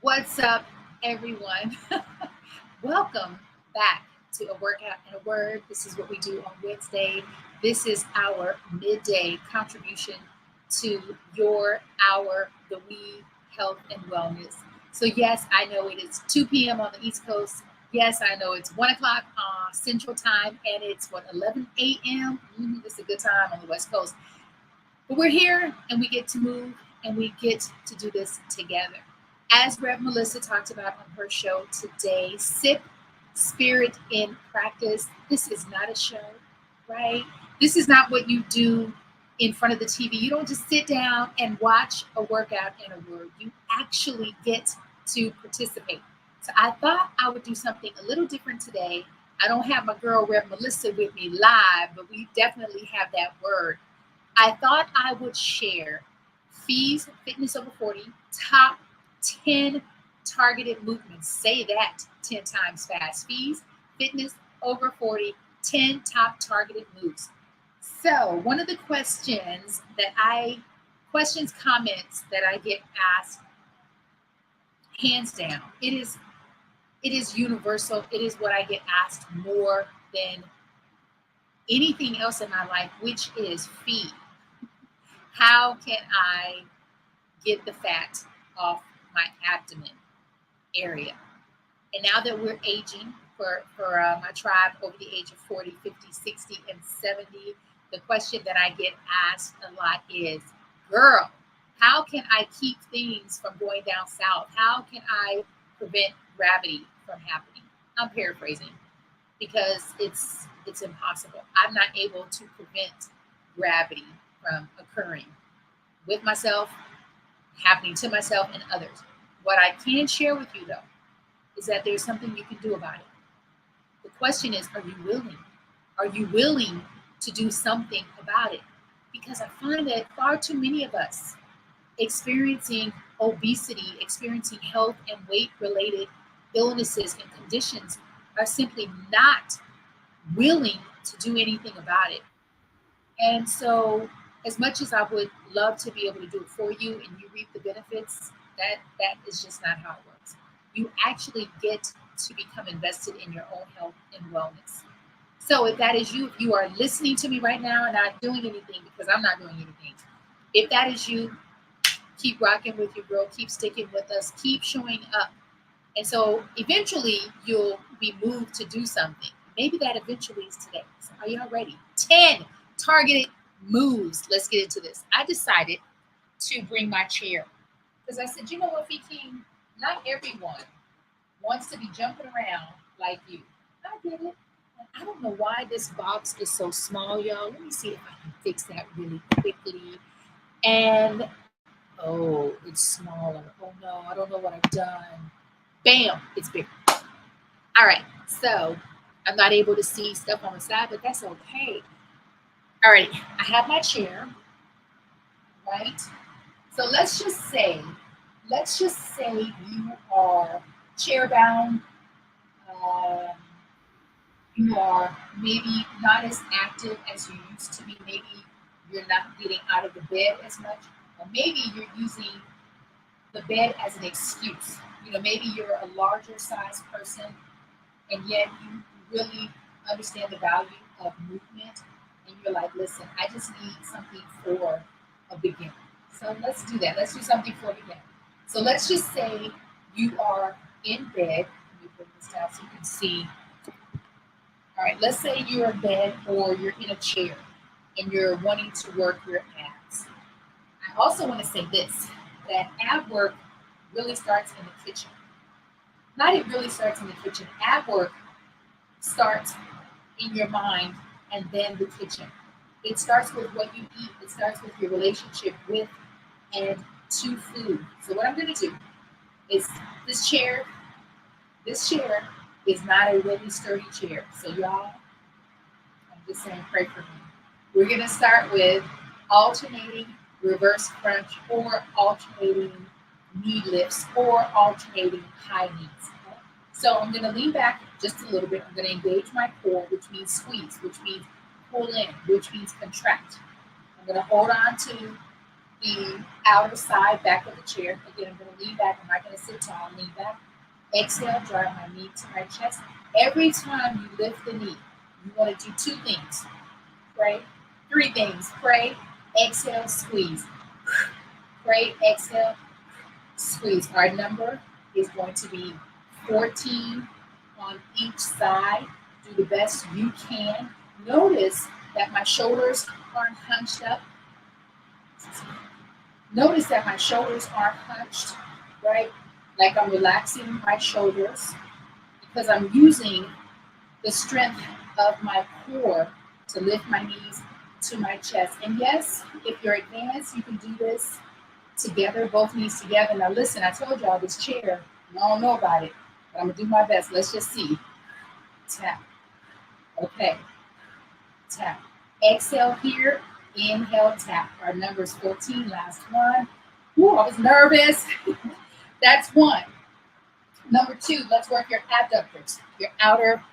What's up, everyone? Welcome back to A Workout and a Word. This is what we do on Wednesday. This is our midday contribution to the we, health, and wellness. So, yes, I know it is 2 p.m. on the East Coast. Yes, I know it's 1 o'clock Central Time, and it's 11 a.m. It's a good time on the West Coast. But we're here, and we get to move, and we get to do this together. As Rev Melissa talked about on her show today, sip spirit in practice. This is not a show, right? This is not what you do in front of the TV. You don't just sit down and watch a workout and a word. You actually get to participate. So I thought I would do something a little different today. I don't have my girl Rev Melissa with me live, but we definitely have that word. I thought I would share Fees Fitness Over 40 top 10 targeted movements. Say that 10 times fast. Fees Fitness Over 40, 10 top targeted moves. So one of the comments that I get asked, hands down, it is universal. It is what I get asked more than anything else in my life, which is feed. How can I get the fat off my abdomen area? And now that we're aging, for my tribe over the age of 40, 50, 60, and 70, the question that I get asked a lot is, girl, how can I keep things from going down south? How can I prevent gravity from happening? I'm paraphrasing because it's impossible. I'm not able to prevent gravity from occurring with myself, happening to myself and others. What I can share with you, though, is that there's something you can do about it. The question is, are you willing? Are you willing to do something about it? Because I find that far too many of us experiencing obesity, experiencing health and weight-related illnesses and conditions are simply not willing to do anything about it. And so, as much as I would love to be able to do it for you and you reap the benefits, that is just not how it works. You actually get to become invested in your own health and wellness. So if that is you, if you are listening to me right now and not doing anything because I'm not doing anything, if that is you, keep rocking with your girl, keep sticking with us, keep showing up. And so eventually you'll be moved to do something. Maybe that eventually is today. So are y'all ready? 10 targeted moves. Let's get into this. I decided to bring my chair because I said, you know what, King, not everyone wants to be jumping around like you. I get it. I don't know why this box is so small, y'all. Let me see if I can fix that really quickly. And, oh, it's smaller. Oh, no, I don't know what I've done. Bam, it's bigger. All right, so I'm not able to see stuff on the side, but that's okay. All right, I have my chair, right? So let's just say you are chair bound. You are maybe not as active as you used to be. Maybe you're not getting out of the bed as much, or maybe you're using the bed as an excuse. Maybe you're a larger size person, and yet you really understand the value of movement, and you're like, listen, I just need something for a beginner. So let's do that. Let's do something for a beginner. So let's just say you are in bed. Let me bring this down so you can see. All right, let's say you're in bed or you're in a chair and you're wanting to work your abs. I also want to say this, that ab work really starts in the kitchen. Not it really starts in the kitchen. Ab work starts in your mind and then the kitchen. It starts with what you eat. It starts with your relationship with and to food. So what I'm going to do is this chair is not a really sturdy chair. So y'all, I'm just saying, pray for me. We're going to start with alternating reverse crunch or alternating knee lifts or alternating high knees. Okay? So I'm going to lean back just a little bit. I'm going to engage my core, which means squeeze, which means pull in, which means contract. I'm going to hold on to the outer side back of the chair. Again, I'm going to lean back. I'm not going to sit tall. Lean back. Exhale, drive my knee to my chest. Every time you lift the knee, you want to do two things. Pray. Three things. Pray, exhale, squeeze. Pray, exhale, squeeze. Our number is going to be 14 on each side. Do the best you can. Notice that my shoulders aren't hunched up. Notice that my shoulders aren't hunched, right? Like I'm relaxing my shoulders because I'm using the strength of my core to lift my knees to my chest. And yes, if you're advanced, you can do this together, both knees together. Now listen, I told y'all this chair, I don't know about it, but I'm gonna do my best. Let's just see. Tap. Okay. Tap. Exhale here. Inhale, tap. Our number is 14. Last one. Ooh, I was nervous. That's one. Number two, let's work your abductors, your outer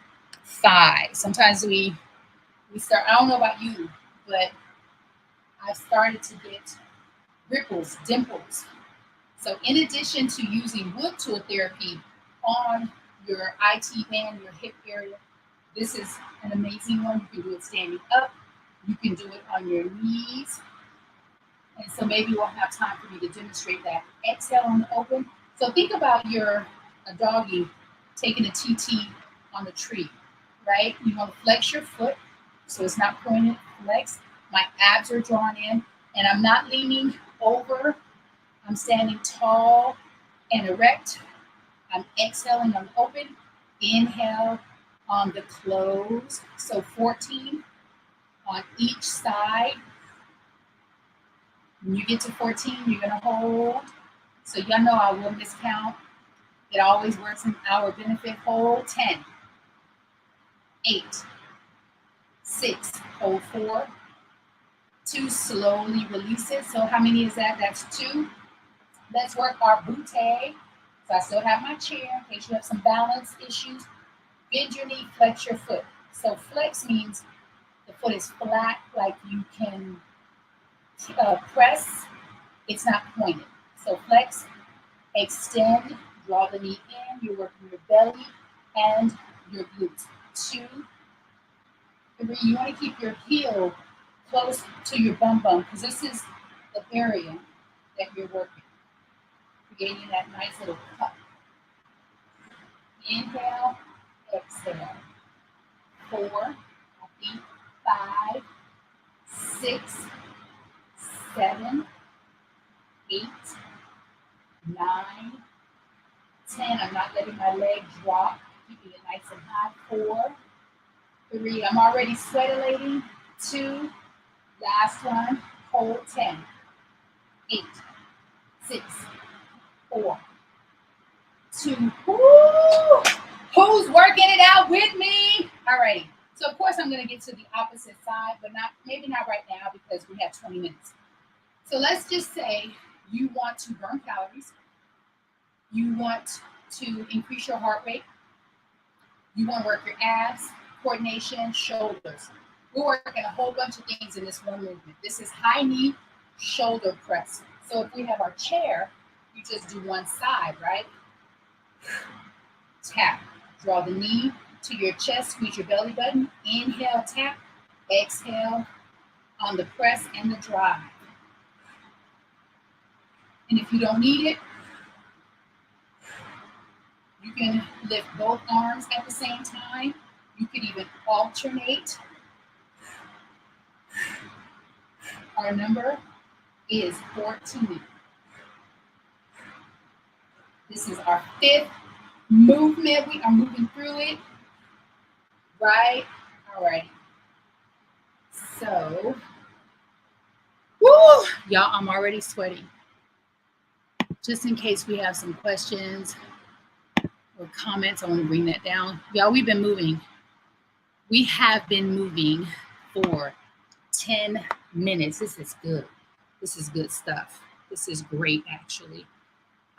thigh. Sometimes we start, I don't know about you, but I've started to get ripples, dimples. So in addition to using wood tool therapy on your IT band, your hip area, this is an amazing one. You can do it standing up. You can do it on your knees. And so maybe we'll have time for me to demonstrate that. Exhale on the open. So think about a doggy taking a TT on a tree, right? You want to flex your foot so it's not pointed, flex. My abs are drawn in and I'm not leaning over. I'm standing tall and erect. I'm exhaling on the open. Inhale on the close. So 14 on each side. When you get to 14, you're going to hold. So y'all know I will miscount. It always works in our benefit. Hold 10, 8, 6, hold 4, 2, slowly release it. So how many is that? That's 2. Let's work our bootay. So I still have my chair in case you have some balance issues. Bend your knee, flex your foot. So flex means the foot is flat, like you can press. It's not pointed. So flex, extend, draw the knee in. You're working your belly and your glutes. 2, 3. You want to keep your heel close to your bum because this is the area that you're working. Creating that nice little cup. Inhale, exhale. 4, 5, 6, 7, 8, 9, 10. I'm not letting my leg drop, keeping it nice and high. 4, 3. I'm already sweating. 2. Last one. Hold 10, 8, 6, 4, 2. Woo! Who's working it out with me? All right. So of course I'm going to get to the opposite side, but maybe not right now because we have 20 minutes. So let's just say you want to burn calories. You want to increase your heart rate. You want to work your abs, coordination, shoulders. We're working a whole bunch of things in this one movement. This is high knee, shoulder press. So if we have our chair, you just do one side, right? Tap. Draw the knee to your chest, squeeze your belly button. Inhale, tap. Exhale on the press and the drive. And if you don't need it, you can lift both arms at the same time. You could even alternate. Our number is 14. This is our 5th movement. We are moving through it. Right? All right. So, woo! Y'all, I'm already sweating. Just in case we have some questions or comments, I want to bring that down. Y'all, we've been moving. We have been moving for 10 minutes. This is good. This is good stuff. This is great, actually.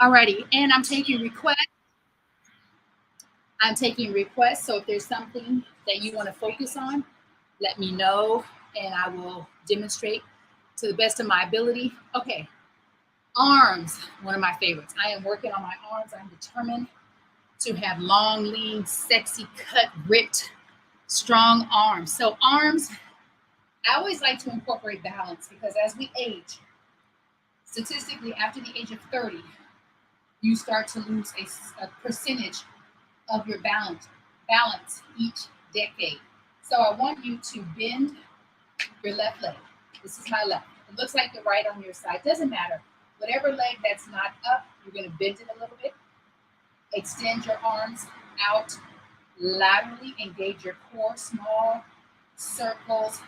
Alrighty, and I'm taking requests. So if there's something that you want to focus on, let me know, and I will demonstrate. to the best of my ability. Okay, arms, one of my favorites. I am working on my arms. I'm determined to have long, lean, sexy, cut, ripped, strong arms. So arms, I always like to incorporate balance because as we age, statistically after the age of 30, you start to lose a percentage of your balance each decade. So I want you to bend your left leg. This is my left. It looks like the right on your side. Doesn't matter. Whatever leg that's not up, you're going to bend it a little bit. Extend your arms out laterally. Engage your core. Small circles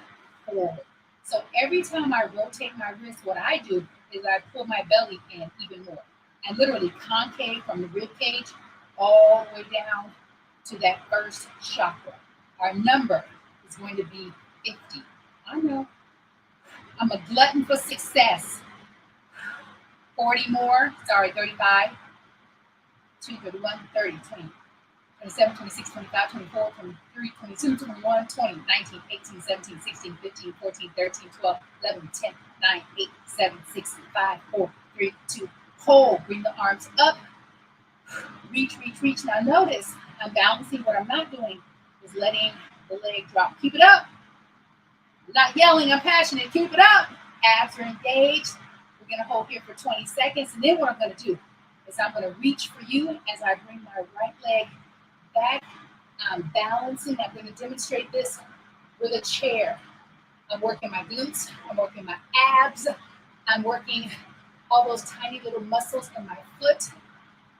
forward. So every time I rotate my wrist, what I do is I pull my belly in even more. I literally concave from the rib cage all the way down to that first chakra. Our number is going to be 50. I know. I'm a glutton for success. 40 more. Sorry, 35. 2, 31, 30, 20, 27, 26, 25, 24, 23, 22, 21, 20, 19, 18, 17, 16, 15, 14, 13, 12, 11, 10, 9, 8, 7, 6, 5, 4, 3, 2. Hold. Bring the arms up. Reach, reach, reach. Now notice I'm balancing. What I'm not doing is letting the leg drop. Keep it up. I'm not yelling. I'm passionate. Keep it up. Abs are engaged. We're going to hold here for 20 seconds. And then what I'm going to do is I'm going to reach for you as I bring my right leg back. I'm balancing. I'm going to demonstrate this with a chair. I'm working my glutes. I'm working my abs. I'm working all those tiny little muscles in my foot,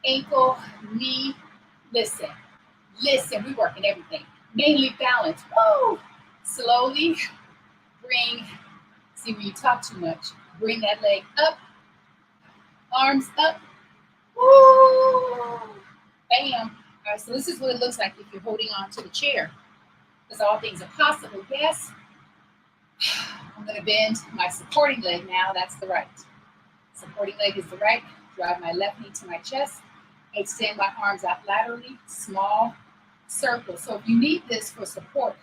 ankle, knee. Listen, we're working everything. Mainly balance. Woo! Slowly bring, see when you talk too much, bring that leg up, arms up. Woo! Bam. All right, so this is what it looks like if you're holding on to the chair. Because all things are possible, yes. I'm going to bend my supporting leg now. That's the right. Supporting leg is the right. Drive my left knee to my chest. Extend my arms out laterally. Small circle. So if you need this for support,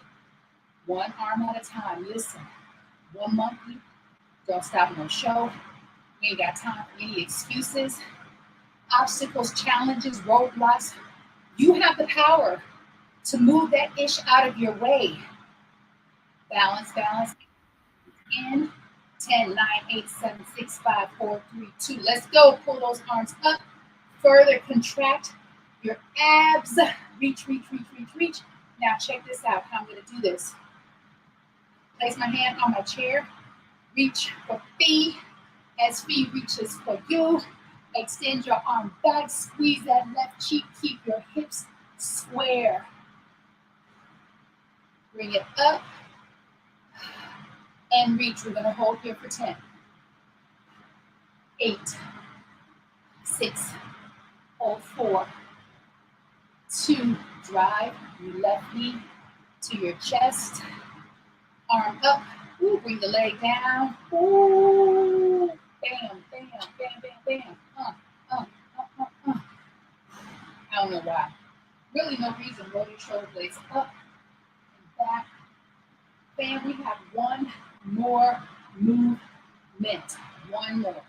one arm at a time. Listen, one monkey. Don't stop no show. We ain't got time for any excuses, obstacles, challenges, roadblocks. You have the power to move that ish out of your way. Balance, balance. In 10, 9, 8, 7, 6, 5, 4, 3, 2. Let's go. Pull those arms up. Further contract your abs. Reach, reach, reach, reach, reach. Now check this out, how I'm going to do this. Place my hand on my chair. Reach for Fee as Fee reaches for you. Extend your arm back. Squeeze that left cheek. Keep your hips square. Bring it up. And reach. We're going to hold here for 10. 8. 6. Hold 4. 2. Drive your left knee to your chest. Arm up. Ooh, bring the leg down. Ooh. Bam, bam, bam, bam, bam. I don't know why. Really no reason. Roll your shoulder blades up and back. Bam, we have one more movement. One more.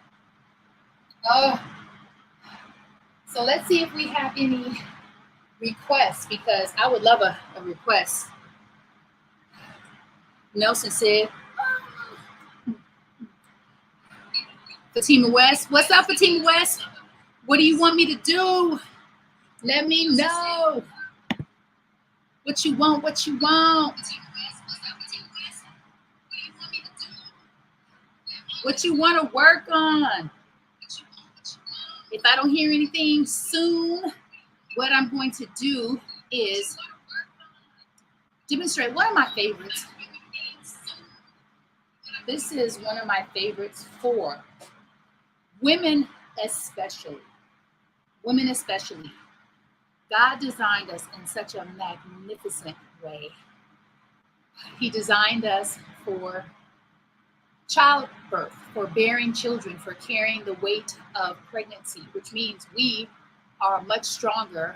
So let's see if we have any requests, because I would love a request. Nelson said, Fatima West. What's up, Fatima West? What do you want me to do? Let me know. What you want, what you want. What you want to work on. If I don't hear anything soon, what I'm going to do is demonstrate one of my favorites. This is one of my favorites for women especially. Women especially. God designed us in such a magnificent way. He designed us for childbirth, for bearing children, for carrying the weight of pregnancy, which means we are much stronger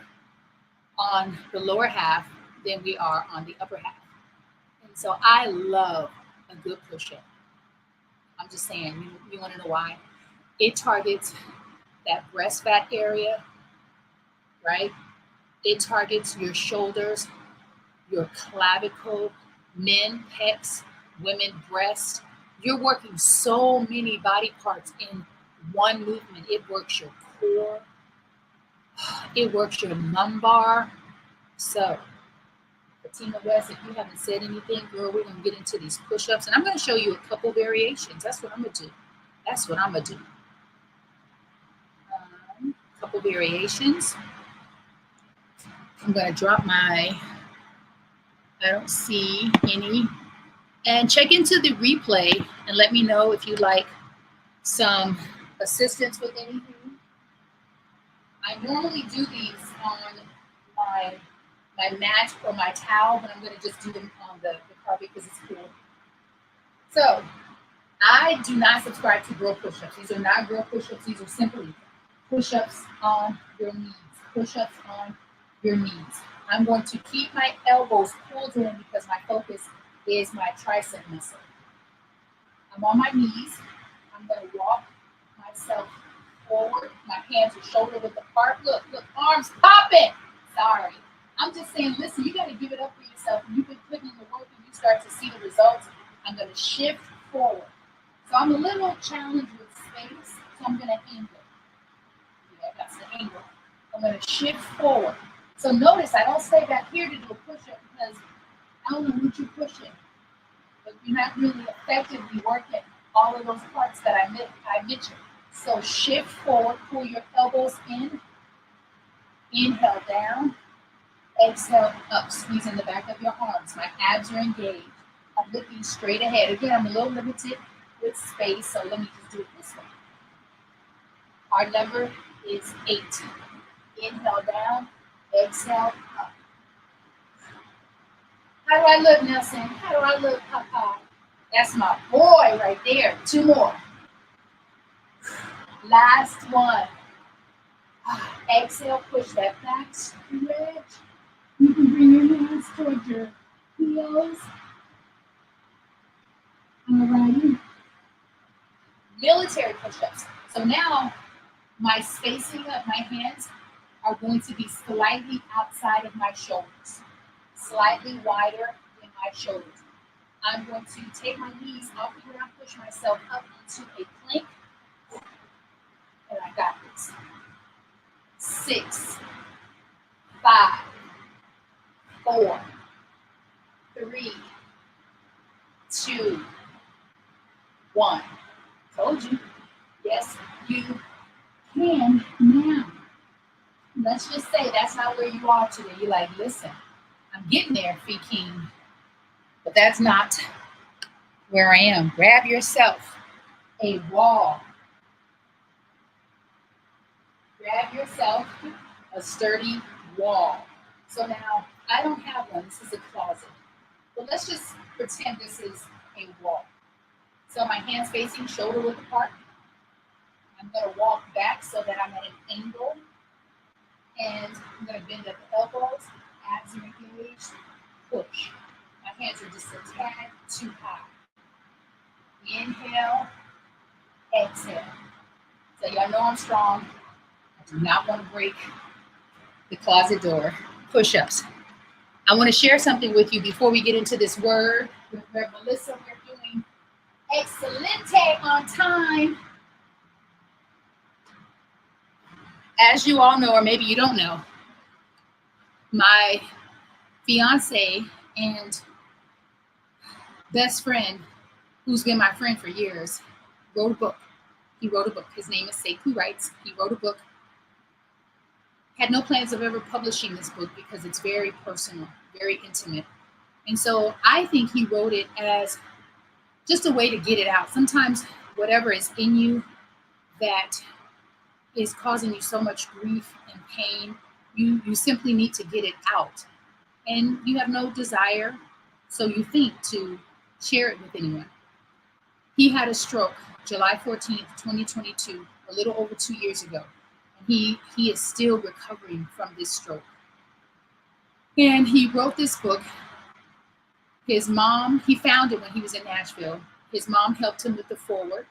on the lower half than we are on the upper half. And so I love a good push-up. I'm just saying, you want to know why? It targets that breast fat area, right? It targets your shoulders, your clavicle, men, pecs, women, breast. You're working so many body parts in one movement. It works your core, it works your lumbar. So, Fatima West, if you haven't said anything, girl, we're going to get into these push ups. And I'm going to show you a couple variations. That's what I'm going to do. That's what I'm going to do. Couple variations. I'm going to drop my, I don't see any. And check into the replay and let me know if you'd like some assistance with anything. I normally do these on my mat or my towel, but I'm going to just do them on the carpet because it's cool. So I do not subscribe to girl push-ups. These are not girl push-ups. These are simply push-ups on your knees. Push-ups on your knees. I'm going to keep my elbows pulled in because my focus is my tricep muscle. I'm on my knees. I'm going to walk myself forward. My hands are shoulder width apart. Look, arms popping. Sorry. I'm just saying, listen, you got to give it up for yourself. You've been putting in the work and you start to see the results. I'm going to shift forward. So I'm a little challenged with space, so I'm going to angle. Yeah, that's the angle. I'm going to shift forward. So notice I don't stay back here to do a push-up because I don't know what you're pushing. But you're not really effectively working all of those parts that I mentioned. So shift forward, pull your elbows in, inhale down, exhale up, squeezing the back of your arms. My abs are engaged. I'm looking straight ahead. Again, I'm a little limited with space, so let me just do it this way. Our number is 8. Inhale down, exhale up. How do I look, Nelson? How do I look, Papa? That's my boy right there. 2 more. Last one. Exhale, push that back, stretch. You can bring your hands towards your heels. Alrighty. Military push-ups. So now my spacing of my hands are going to be slightly outside of my shoulders, slightly wider than my shoulders. I'm going to take my knees off the ground, push myself up into a plank, and I got this. 6, 5, 4, 3, 2, 1. Told you. Yes, you can now. Let's just say that's not where you are today. You're like, listen, I'm getting there, Fee King, but that's not where I am. Grab yourself a wall. Grab yourself a sturdy wall. So now, I don't have one. This is a closet. But let's just pretend this is a wall. So my hands facing shoulder width apart. I'm going to walk back so that I'm at an angle. And I'm going to bend at the elbows. Abs are engaged. Push. My hands are just a tad too high. Inhale. Exhale. So y'all know I'm strong. I do not want to break the closet door. Push-ups. I want to share something with you before we get into this word. With Melissa, we're doing excelente on time. As you all know, or maybe you don't know, my fiance and best friend, who's been my friend for years, wrote a book. He wrote a book. His name is Sekou Writes. He wrote a book. Had no plans of ever publishing this book because it's very personal, very intimate. And so I think he wrote it as just a way to get it out. Sometimes whatever is in you that is causing you so much grief and pain, you simply need to get it out. And you have no desire, so you think, to share it with anyone. He had a stroke July 14th, 2022, a little over 2 years ago. And he is still recovering from this stroke. And he wrote this book. His mom, he found it when he was in Nashville. His mom helped him with the foreword.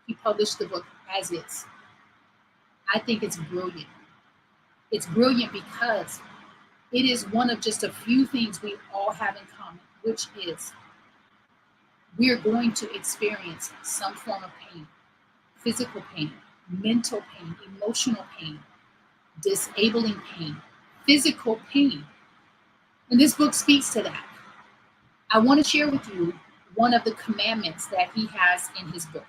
He published the book as is. I think it's brilliant. It's brilliant because it is one of just a few things we all have in common, which is we are going to experience some form of pain, physical pain, mental pain, emotional pain, disabling pain, physical pain. And this book speaks to that. I want to share with you one of the commandments that he has in his book.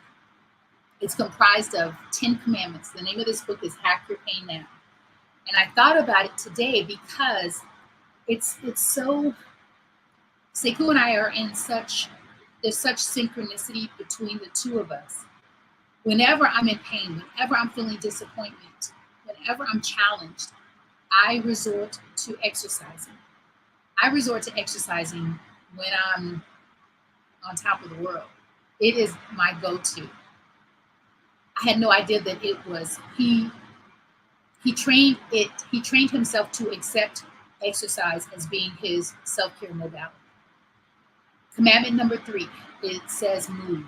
It's comprised of 10 commandments. The name of this book is Hack Your Pain Now. And I thought about it today because it's so, Sekou and I are in such, there's such synchronicity between the two of us. Whenever I'm in pain, whenever I'm feeling disappointment, whenever I'm challenged, I resort to exercising. I resort to exercising when I'm on top of the world. It is my go-to. I had no idea that it was he trained himself to accept exercise as being his self-care modality. Commandment number 3, it says move,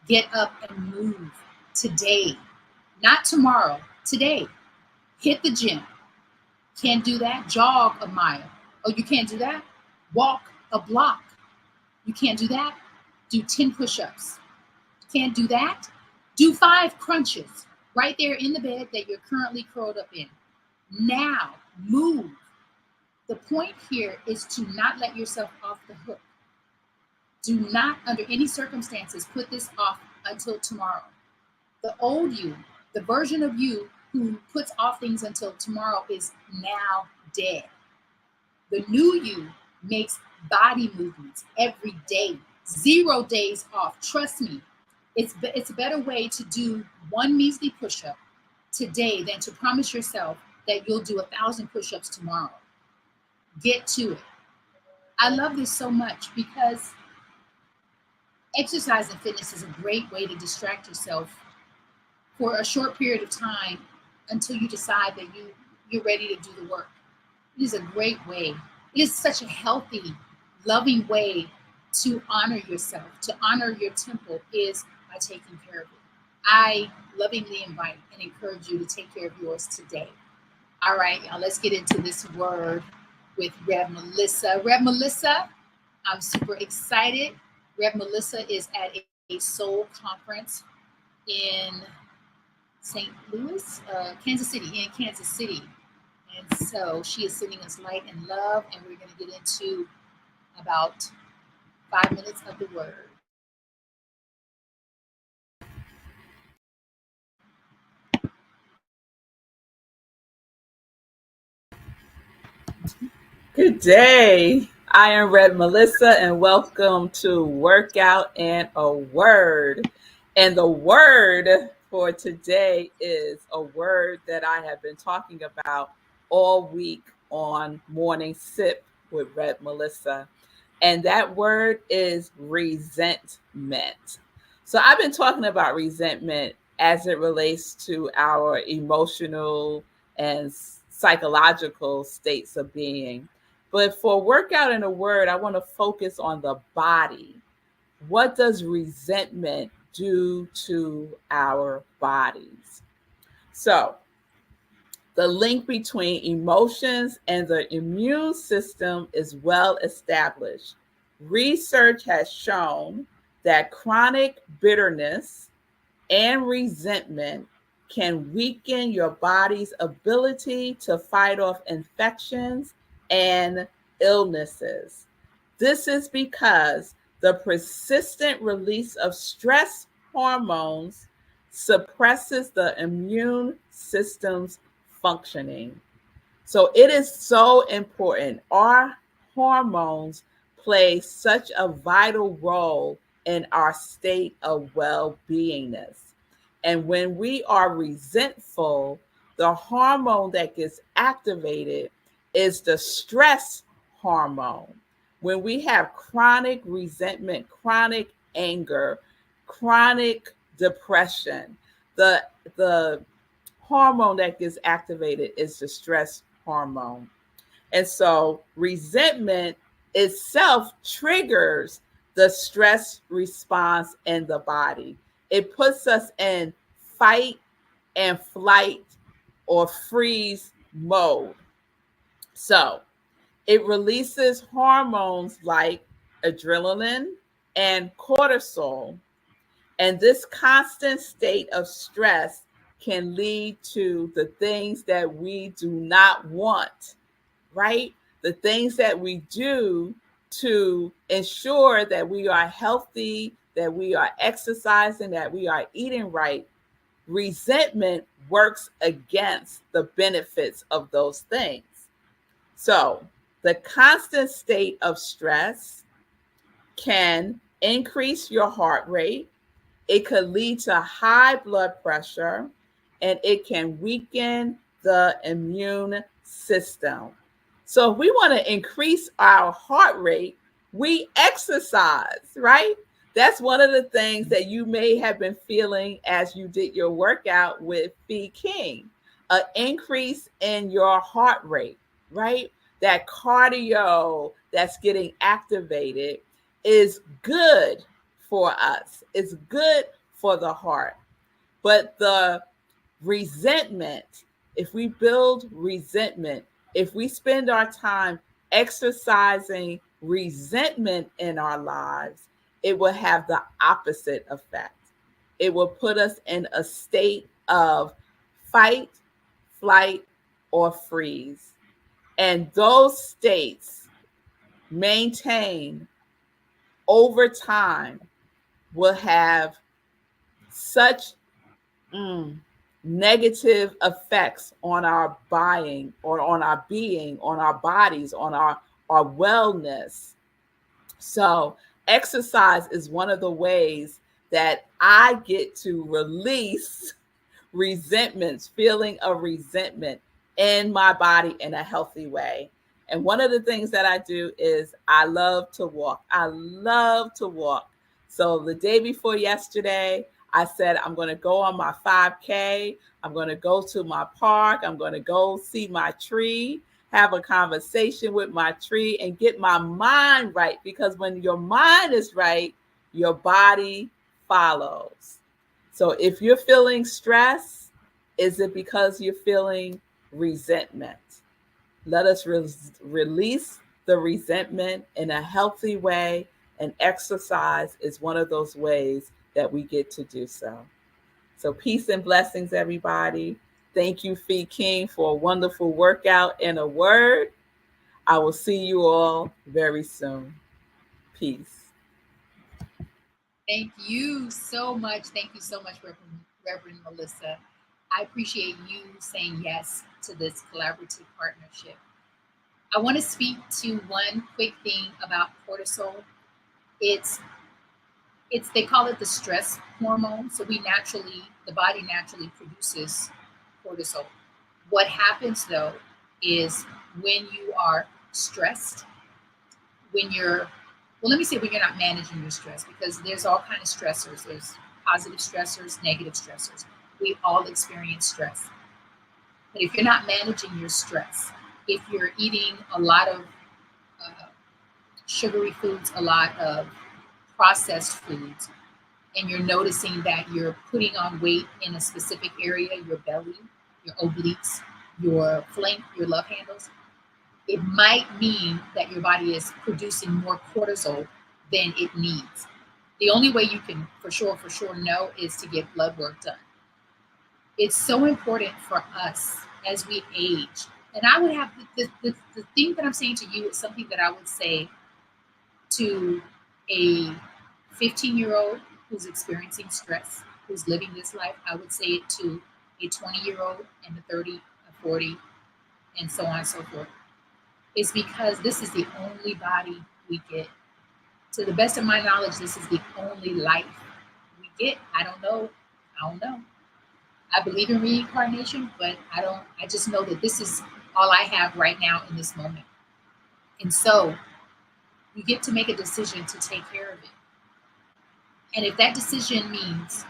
get up and move today, not tomorrow, today. Hit the gym. Can't do that? Jog a mile. Oh, you can't do that? Walk a block. You can't do that? Do 10 push-ups. Can't do that? Do 5 crunches right there in the bed that you're currently curled up in. Now, move. The point here is to not let yourself off the hook. Do not, under any circumstances, put this off until tomorrow. The old you, the version of you who puts off things until tomorrow, is now dead. The new you makes body movements every day, 0 days off. Trust me, it's a better way to do 1 measly push-up today than to promise yourself that you'll do 1,000 push-ups tomorrow. Get to it. I love this so much because exercise and fitness is a great way to distract yourself for a short period of time until you decide that you're ready to do the work. It is a great way. It is such a healthy, loving way to honor yourself, to honor your temple, is by taking care of it. I lovingly invite and encourage you to take care of yours today. All right, y'all, let's get into this word with Rev Melissa. Rev Melissa, I'm super excited. Rev Melissa is at a soul conference in St. Louis, Kansas City. And so she is sending us light and love, and we're going to get into about 5 minutes of the word. Good day. I am Red Melissa, and welcome to Workout and a Word. And the word for today is a word that I have been talking about all week on Morning Sip with Red Melissa. And that word is resentment. So I've been talking about resentment as it relates to our emotional and psychological states of being. But for workout in a word, I want to focus on the body. What does resentment do to our bodies? So, the link between emotions and the immune system is well established. Research has shown that chronic bitterness and resentment can weaken your body's ability to fight off infections and illnesses. This is because the persistent release of stress hormones suppresses the immune system's functioning. So it is so important. Our hormones play such a vital role in our state of well-beingness. And when we are resentful, the hormone that gets activated is the stress hormone. When we have chronic resentment, chronic anger, chronic depression, the hormone that gets activated is the stress hormone. And so resentment itself triggers the stress response in the body. It puts us in fight and flight or freeze mode. So it releases hormones like adrenaline and cortisol. And this constant state of stress can lead to the things that we do not want, right? The things that we do to ensure that we are healthy, that we are exercising, that we are eating right. Resentment works against the benefits of those things. So, the constant state of stress can increase your heart rate, it could lead to high blood pressure, and it can weaken the immune system. So, if we want to increase our heart rate, we exercise, right? That's one of the things that you may have been feeling as you did your workout with Fee King, an increase in your heart rate, right? That cardio that's getting activated is good for us. It's good for the heart. But the resentment, if we build resentment, if we spend our time exercising resentment in our lives, it will have the opposite effect. It will put us in a state of fight, flight, or freeze. And those states maintained over time will have such negative effects on our buying or on our being, on our bodies, on our wellness. So, exercise is one of the ways that I get to release resentments, feeling of resentment in my body in a healthy way. And one of the things that I do is I love to walk. I love to walk. So the day before yesterday, I said, I'm going to go on my 5K. I'm going to go to my park. I'm going to go see my tree, have a conversation with my tree, and get my mind right. Because when your mind is right, your body follows. So if you're feeling stress, is it because you're feeling resentment? Let us release the resentment in a healthy way, and exercise is one of those ways that we get to do so. So peace and blessings, everybody. Thank you, Fee King, for a wonderful workout and a word. I will see you all very soon. Peace. Thank you so much. Thank you so much, Reverend Melissa. I appreciate you saying yes to this collaborative partnership. I want to speak to one quick thing about cortisol. It's they call it the stress hormone. So the body naturally produces cortisol. What happens though is when you are stressed, when you're well, let me say when you're not managing your stress, because there's all kind of stressors. There's positive stressors, negative stressors. We all experience stress. But if you're not managing your stress, if you're eating a lot of sugary foods, a lot of processed foods, and you're noticing that you're putting on weight in a specific area, your belly, your obliques, your flank, your love handles, it might mean that your body is producing more cortisol than it needs. The only way you can for sure know is to get blood work done. It's so important for us as we age. And I would have the thing that I'm saying to you is something that I would say to a 15-year-old who's experiencing stress, who's living this life. I would say it to a 20-year-old and a 30, a 40, and so on and so forth. Is because this is the only body we get. To the best of my knowledge, this is the only life we get. I don't know. I believe in reincarnation, but I just know that this is all I have right now in this moment. And so you get to make a decision to take care of it. And if that decision means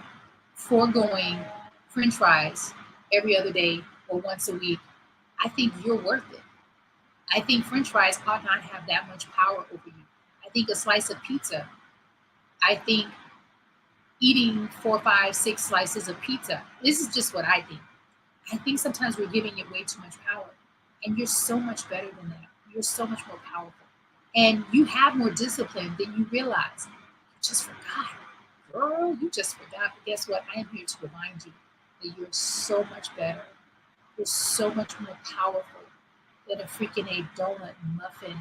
foregoing French fries every other day or once a week, I think you're worth it. I think French fries ought not have that much power over you. I think a slice of pizza I think eating 4, 5, 6 slices of pizza, this is just what I think. I think sometimes we're giving it way too much power. And you're so much better than that. You're so much more powerful. And you have more discipline than you realize. You just forgot. Girl, you just forgot. But guess what? I am here to remind you that you're so much better. You're so much more powerful than a freaking a donut muffin.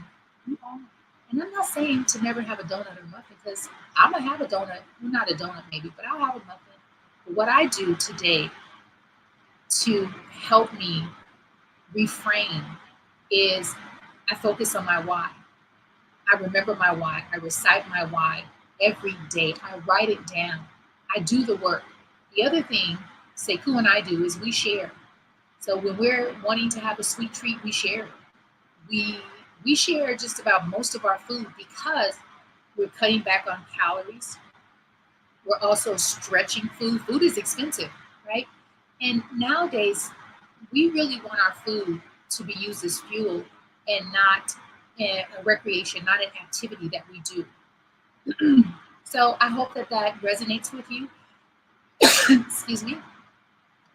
You are. And I'm not saying to never have a donut or muffin because I'm gonna have a donut. Well, not a donut maybe, but I'll have a muffin. But what I do today to help me reframe is I focus on my why. I remember my why. I recite my why every day. I write it down. I do the work. The other thing Sekou and I do is we share. So when we're wanting to have a sweet treat, we share. We we share just about most of our food because we're cutting back on calories. We're also stretching food. Food is expensive, right? And nowadays, we really want our food to be used as fuel and not a recreation, not an activity that we do. So I hope that that resonates with you. Excuse me.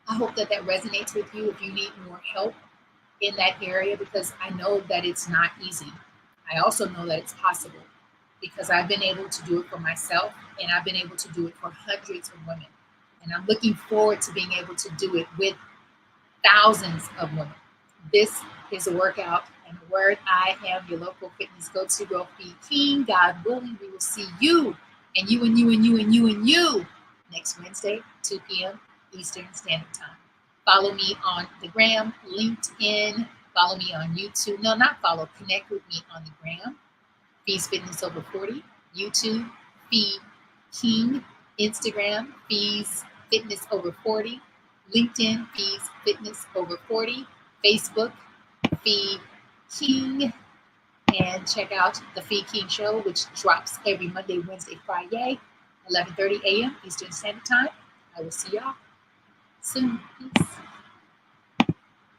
I hope that that resonates with you if you need more help in that area because I know that it's not easy. I also know that it's possible because I've been able to do it for myself and I've been able to do it for hundreds of women. And I'm looking forward to being able to do it with thousands of women. This is a workout and a word. I am your local fitness go-to girl, Feed King. God willing, we will see you and you and you and you and you and you next Wednesday, 2 p.m. Eastern Standard Time. Follow me on the gram, LinkedIn. Follow me on YouTube. No, not follow. Connect with me on the gram. Fees Fitness Over 40. YouTube, Feed King. Instagram, Fees Fitness Over 40. LinkedIn, Fees Fitness Over 40. Facebook, Feed King. And check out the Feed King Show, which drops every Monday, Wednesday, Friday, 11:30 a.m. Eastern Standard Time. I will see y'all soon. Peace.